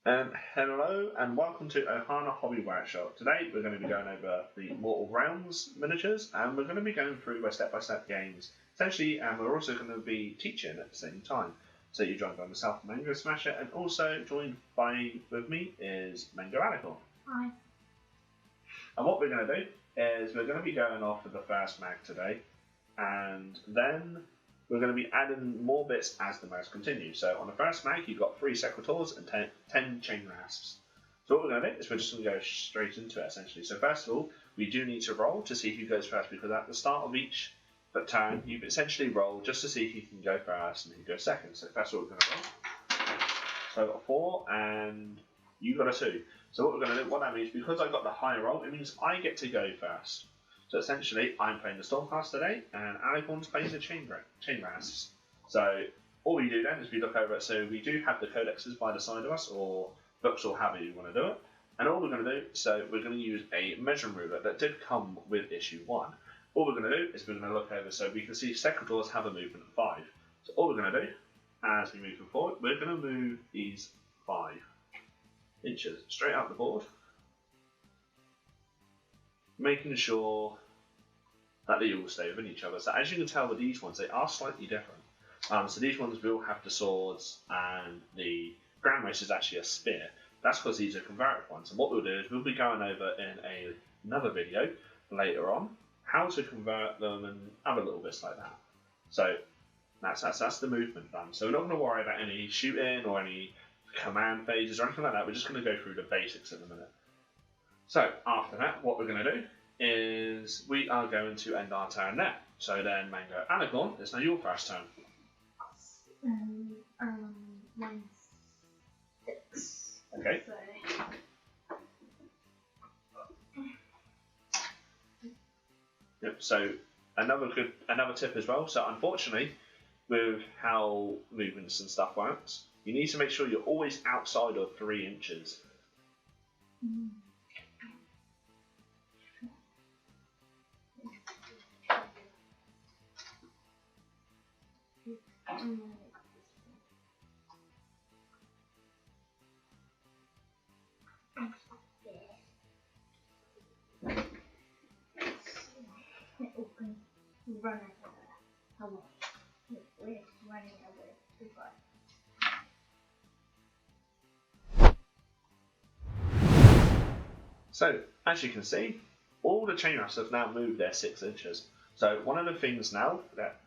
Hello and welcome to Ohana Hobby Workshop. Today we're going to be going over the Mortal Realms miniatures and we're going to be going through step-by-step games essentially, and we're also going to be teaching at the same time. So you're joined by myself, Mango Smasher, and also joined with me is Mango Alicorn. Hi. And what we're going to do is we're going to be going off with the first mag today, and then we're going to be adding more bits as the mags continue. So on the first mag, you've got 3 Secretors and 10 Chain Rasps. So what we're going to do is we're just going to go straight into it, essentially. So first of all, we do need to roll to see who goes first, because at the start of each turn, you essentially roll just to see who can go first and who goes second. So first of all, we're going to roll. So I've got a 4 and you got a 2. So what we're going to do, what that means, because I got the higher roll, it means I get to go first. So essentially, I'm playing the Stormcast today, and Alicorn's playing the Chain Rasps. So all we do then is we look over it. So we do have the codexes by the side of us, or books, or however you want to do it. And all we're going to do, so we're going to use a measuring ruler that did come with issue 1. All we're going to do is we're going to look over, so we can see Secretors have a movement of 5. So all we're going to do, as we move forward, we're going to move these 5 inches straight out the board, making sure that they all stay within each other. So as you can tell with these ones, they are slightly different. So these ones will have the swords, and the Grand Mace is actually a spear. That's because these are converted ones. And what we'll do is we'll be going over in another video later on how to convert them and other little bits like that. So that's the movement done. So we're not going to worry about any shooting or any command phases or anything like that. We're just going to go through the basics in a minute. So after that, what we're going to do is we are going to end our turn there. So then, Mango Alicorn, it's now your first turn. Mine's 6. Okay. Yep. So another tip as well. So unfortunately, with how movements and stuff works, you need to make sure you're always outside of 3 inches. Run over how much? We're running over too far. So as you can see, all the chain rasps have now moved their 6 inches. So one of the things now that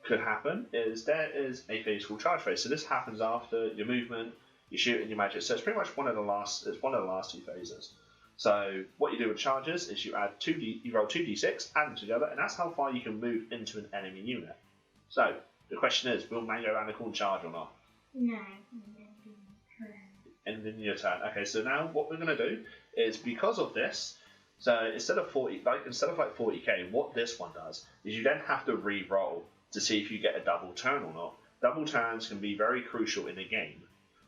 could happen is there is a phase called charge phase. So this happens after your movement, your shooting, your magic. So it's pretty much one of the last 2 phases. So what you do with charges is you roll 2d6, add them together, and that's how far you can move into an enemy unit. So the question is, will Mango Alicorn charge or not? No. And in your turn. Okay, so now what we're going to do is, because of this, so instead of 40k, what this one does is you then have to re-roll to see if you get a double turn or not. Double turns can be very crucial in a game,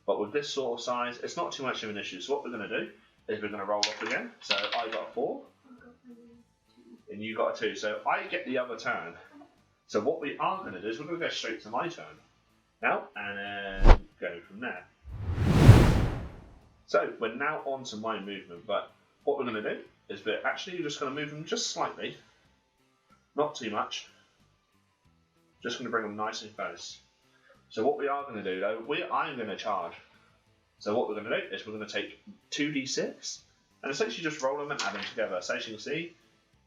but with this sort of size, it's not too much of an issue. So what we're going to do is we're going to roll off again. So I got a 4, and you got a 2. So I get the other turn. So what we are going to do is we're going to go straight to my turn now, and then go from there. So we're now on to my movement, but what we're going to do is we're actually just going to move them just slightly, not too much. Just going to bring them nice and close. So what we are going to do though, I'm going to charge. So what we're going to do is we're going to take 2d6 and essentially just roll them and add them together. So as you can see,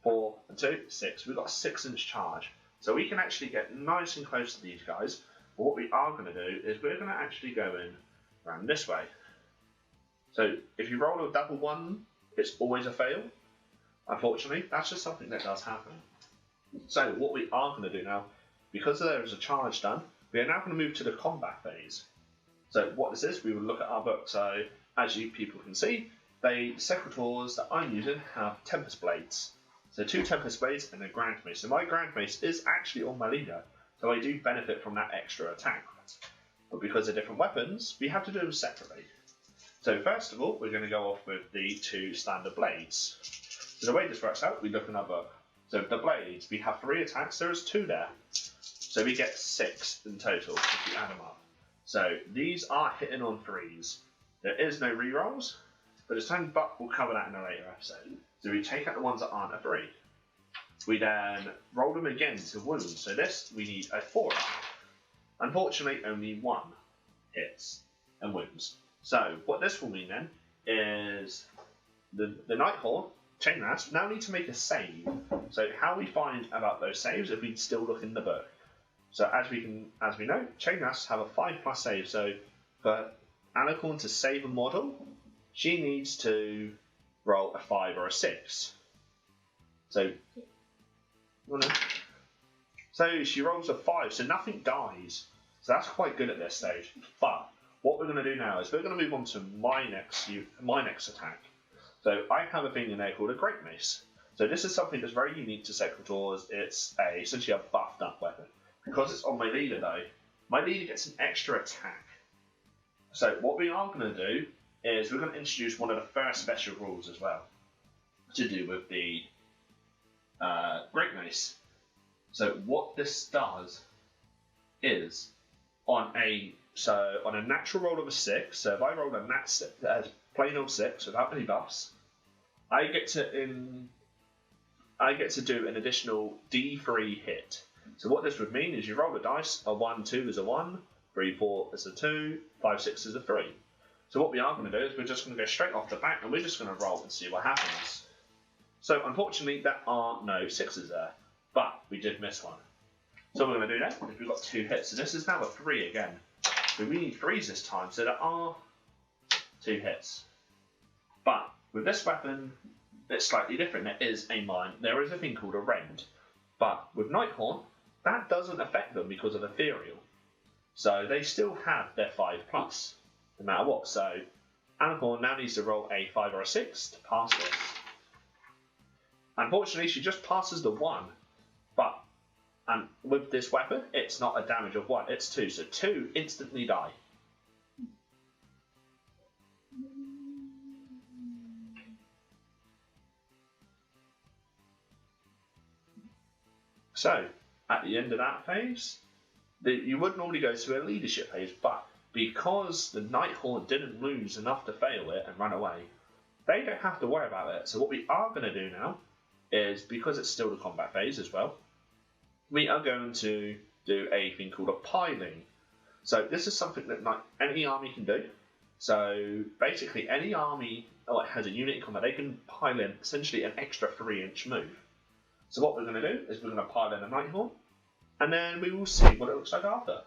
4 and 2, 6. We've got a 6-inch charge. So we can actually get nice and close to these guys. But what we are going to do is we're going to actually go in around this way. So if you roll a double 1, it's always a fail. Unfortunately, that's just something that does happen. So what we are going to do now, because there is a charge done, we are now going to move to the combat phase. So what this is, we will look at our book. So as you people can see, the Secretors that I'm using have Tempest Blades. So 2 Tempest Blades and a Grand Mace. So my Grand Mace is actually on my leader, so I do benefit from that extra attack. But because they're different weapons, we have to do them separately. So first of all, we're going to go off with the 2 standard blades. So the way this works out, we look in our book. So the blades, we have 3 attacks, there is 2 there. So we get 6 in total if we add them up. So these are hitting on 3s. There is no rerolls, but it's time, but we'll cover that in a later episode. So we take out the ones that aren't a 3. We then roll them again to wound. So this, we need a 4 up. Unfortunately, only 1 hits and wounds. So what this will mean then is the Nighthawk, Chain Rasp, now need to make a save. So how we find about those saves if we still look in the book. So as we know, Chain Rasps have a 5+ save. So for Alicorn to save a model, she needs to roll a 5 or a 6. So she rolls a 5, so nothing dies. So that's quite good at this stage. But what we're going to do now is we're going to move on to my next attack. So I have a thing in there called a Great Mace. So this is something that's very unique to Secretors. It's essentially a buffed up weapon. Because it's on my leader though, my leader gets an extra attack. So what we are going to do is we're going to introduce one of the first special rules as well, to do with the Great Mace. So what this does is on a natural roll of a 6. So if I roll a plain old 6 without any buffs, I get to do an additional D3 hit. So what this would mean is you roll a dice. A 1, 2 is a 1, 3, 4 is a 2, 5, 6 is a 3. So what we are going to do is we're just going to go straight off the bat and we're just going to roll and see what happens. So unfortunately there are no 6s there, but we did miss one. So what we're going to do now is we've got 2 hits. So this is now a 3 again. So we need 3s this time, so there are 2 hits. But with this weapon, it's slightly different. There is a thing called a rend. But with Nighthorn, that doesn't affect them because of Ethereal. So they still have their 5+, no matter what. So Alicorn now needs to roll a 5 or a 6 to pass this. Unfortunately, she just passes the 1. But with this weapon, it's not a damage of 1, it's 2. So 2 instantly die. So, at the end of that phase, you would normally go to a leadership phase, but because the Nighthawk didn't lose enough to fail it and run away, they don't have to worry about it. So what we are going to do now is, because it's still the combat phase as well, we are going to do a thing called a piling. So this is something that any army can do. So basically any army that has a unit in combat, they can pile in essentially an extra 3-inch move. So what we're going to do is we're going to pile in a Nighthawk, and then we will see what it looks like after.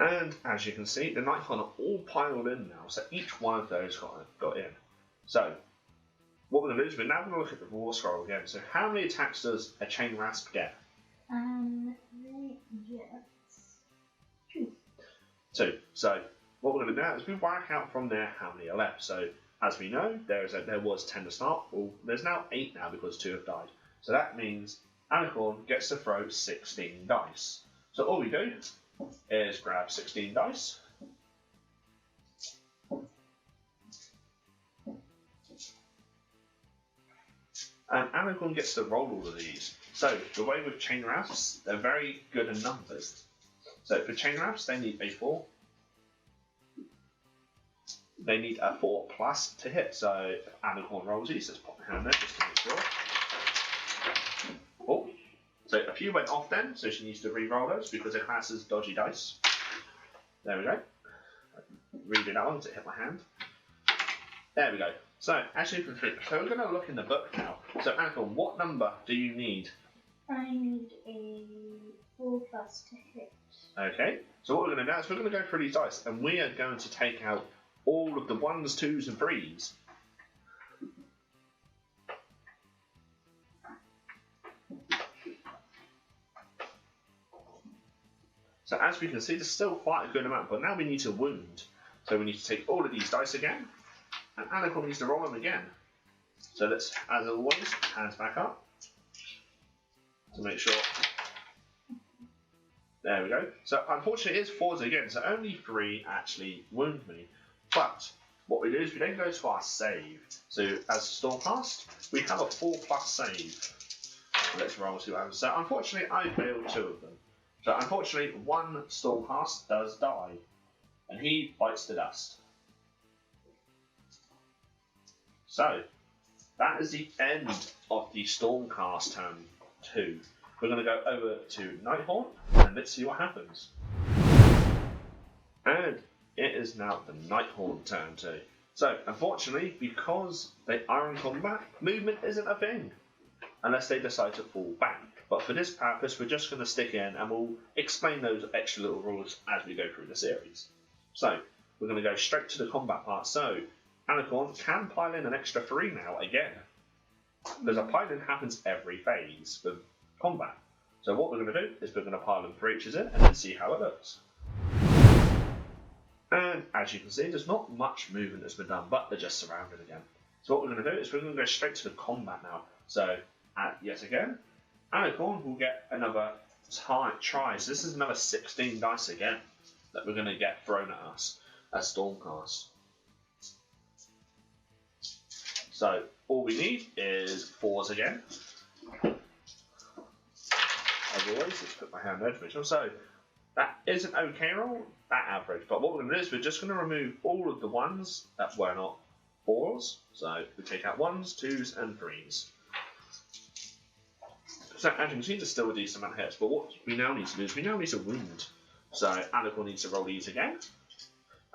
And as you can see, the Nighthawk are all piled in now, so each one of those got in. So what we're going to do is we're now going to look at the War Scroll again. So how many attacks does a Chain Rasp get? They get 2. 2. So what we're going to do now is we work out from there how many are left. So as we know, there was 10 to start. Well, there's now 8 now because 2 have died. So that means Alicorn gets to throw 16 dice. So all we do is grab 16 dice. And Alicorn gets to roll all of these. So the way with Chain Rasps, they're very good in numbers. So for Chain Rasps, they need a 4. They need a 4+ to hit. So if Alicorn rolls these, let's pop my hand there just to make sure. Oh, so a few went off then, so she needs to re-roll those because it classes dodgy dice. There we go. Redo that one because it hit my hand. There we go. So actually, so we're going to look in the book now. So Alicorn, what number do you need? I need a 4+ to hit. Okay. So what we're going to do is we're going to go through these dice, and we are going to take out all of the 1s, 2s, and 3s. So as we can see, there's still quite a good amount, but now we need to wound. So we need to take all of these dice again, and Alicorn needs to roll them again. So let's, as always, hands back up to make sure. There we go. So unfortunately it is 4s again, so only 3 actually wound me. But what we do is we then go to our save. So as Stormcast, we have a 4+ save. Let's roll 2 items. So unfortunately I failed 2 of them. So unfortunately one Stormcast does die, and he bites the dust. So, that is the end of the Stormcast turn 2. We're going to go over to Nighthorn, and let's see what happens. And it is now the Nighthorn turn 2. So, unfortunately, because they are in combat, movement isn't a thing, unless they decide to fall back. But for this purpose, we're just going to stick in, and we'll explain those extra little rules as we go through the series. So, we're going to go straight to the combat part. So, Alicorn can pile in an extra 3 now again, because a piling happens every phase with combat. So what we're going to do is we're going to pile in 3 inches in and then see how it looks. And as you can see, there's not much movement that's been done, but they're just surrounded again. So what we're going to do is we're going to go straight to the combat now. So yet again, Alicorn will get another try. So this is another 16 dice again that we're going to get thrown at us as Stormcast. So all we need is 4s again. As always, let's put my hand there to make sure. So that is an okay roll, that average. But what we're going to do is we're just going to remove all of the ones that were not 4s. So we take out 1s, 2s, and 3s. So as you can see, there's still a decent amount of hits. But what we now need to do is we now need to wound. So Alicorn needs to roll these again.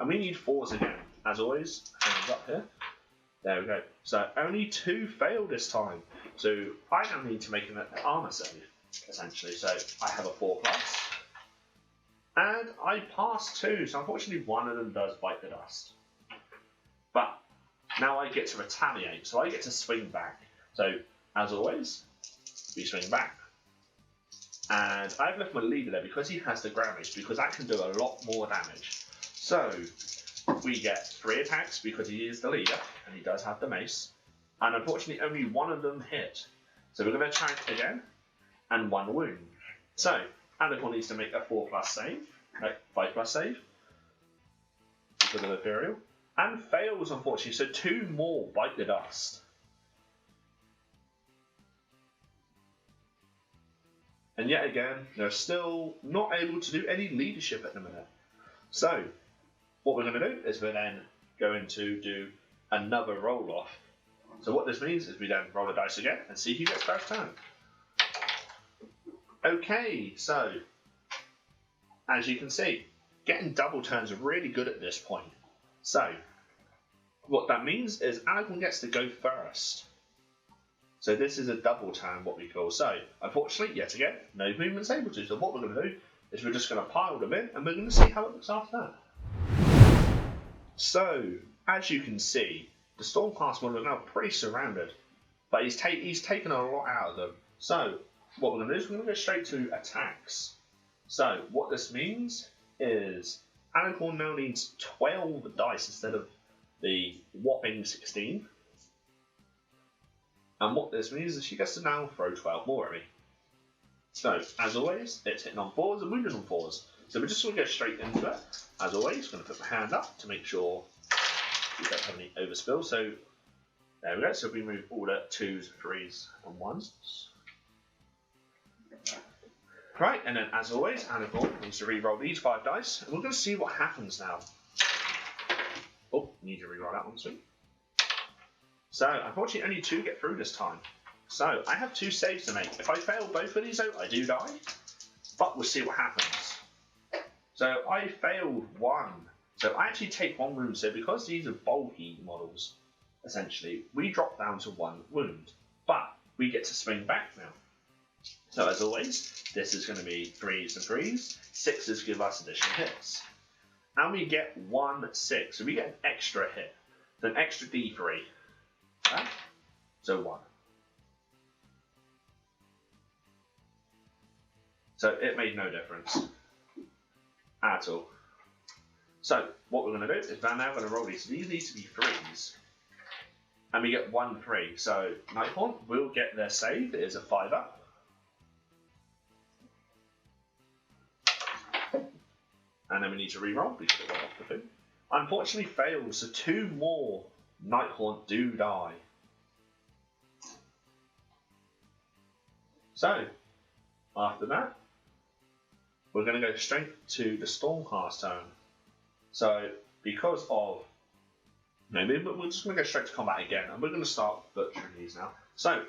And we need 4s again. As always, hands up here. There we go. So only 2 failed this time. So I now need to make an armor save, essentially. So I have a 4+. And I passed 2, so unfortunately one of them does bite the dust. But now I get to retaliate, so I get to swing back. So as always, we swing back. And I've left my leader there because he has the damage, because that can do a lot more damage. So we get 3 attacks because he is the leader, and he does have the mace. And unfortunately, only one of them hit. So we're going to attack again, and 1 wound. So Alicorn needs to make a 4+ save, 5+ save, because of the Ethereal, and fails unfortunately. So 2 more bite the dust. And yet again, they're still not able to do any leadership at the minute. So what we're going to do is we're then going to do another roll off. So what this means is we then roll the dice again and see who gets first turn. Okay, so as you can see, getting double turns are really good at this point. So what that means is Alicorn gets to go first. So this is a double turn, what we call. So unfortunately, yet again, no movement's able to. So what we're going to do is we're just going to pile them in, and we're going to see how it looks after that. So as you can see, the Stormcast model is now pretty surrounded, but he's taken a lot out of them. So what we're going to do is we're going to go straight to attacks. So what this means is Alicorn now needs 12 dice instead of the whopping 16. And what this means is she gets to now throw 12 more at me. So as always, it's hitting on 4s and wounded on 4s. So we're just going to go straight into it. As always, going to put my hand up to make sure we don't have any overspill. So there we go. So we move all the 2s, 3s, and 1s. Right, and then as always, Alicorn needs to re-roll these 5 dice, and we're going to see what happens now. Oh, need to re-roll that one soon. So unfortunately, only 2 get through this time. So I have 2 saves to make. If I fail both of these, though, I do die. But we'll see what happens. So I failed 1. So I actually take 1 wound. So because these are bulky models, essentially, we drop down to 1 wound. But we get to swing back now. So as always, this is going to be 3s and 3s. 6s give us additional hits. And we get 1 6. So we get an extra hit. So an extra D3. Okay? So 1. So it made no difference at all. So what we're going to do is we're now going to roll these. So these need to be 3s. And we get 1 3. So Nighthorn will get their save. It is a 5-up. And then we need to re-roll because it went off the thing. Unfortunately fails, so 2 more Nighthorn do die. So, after that, we're going to go straight to the Stormcast turn. So, because of maybe, but we're just going to go straight to combat again, and we're going to start butchering these now. So,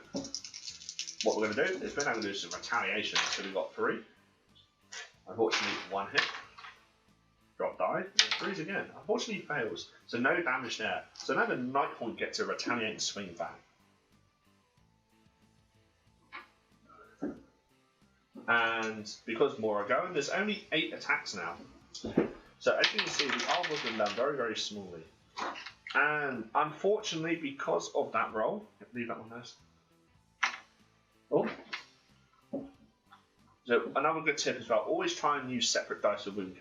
what we're going to do is we're now going to do some retaliation. So we've got 3. Unfortunately, 1 hit. Drop die, and then 3s again. Unfortunately, fails. So no damage there. So now the Nighthaunt gets to retaliate and swing back. And because more are going, there's only 8 attacks now. So as you can see, the armor's been done very, very smallly. And unfortunately, because of that roll, leave that one there. Oh. So another good tip as well, always try and use separate dice of wound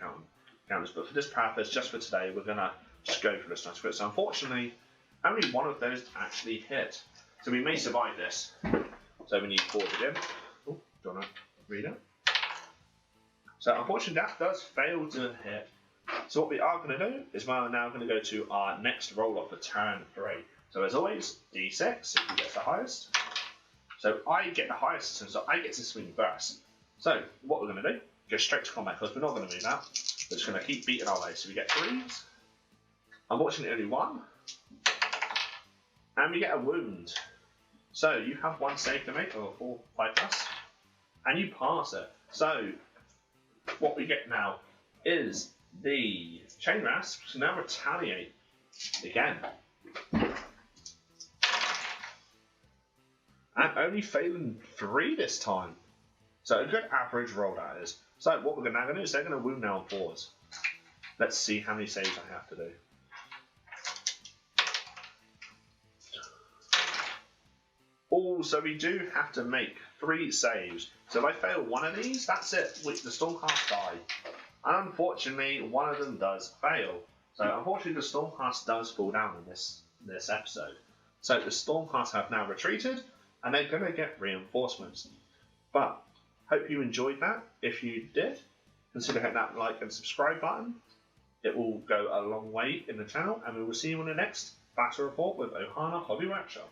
counters. But for this purpose, just for today, we're going to just go for this nice crit. So unfortunately, only 1 of those actually hit. So we may survive this. So we need 4 again. Oh, do you want to read it? So unfortunately, that does fail to hit. So what we are going to do is we're now going to go to our next roll off for turn 3. So as always, D6 if you get the highest. So I get the highest, so I get to swing first. So what we're going to do, go straight to combat because we're not going to move that. We're just going to keep beating our way. So we get 3s. Unfortunately, only 1. And we get a wound. So you have 1 save to make, or 4, 5 plus, and you pass it. So what we get now is the Chain Rasp can now retaliate again. And only failing 3 this time. So a good average roll that is. So what we're now going to do is they're going to wound now on 4s. Let's see how many saves I have to do. Also, we do have to make 3 saves. So if I fail 1 of these, that's it. The Stormcast die. And unfortunately, 1 of them does fail. So unfortunately, the Stormcast does fall down in this episode. So the Stormcast have now retreated, and they're going to get reinforcements. But hope you enjoyed that. If you did, consider hitting that like and subscribe button. It will go a long way in the channel, and we will see you on the next Battle Report with Ohana Hobby Workshop.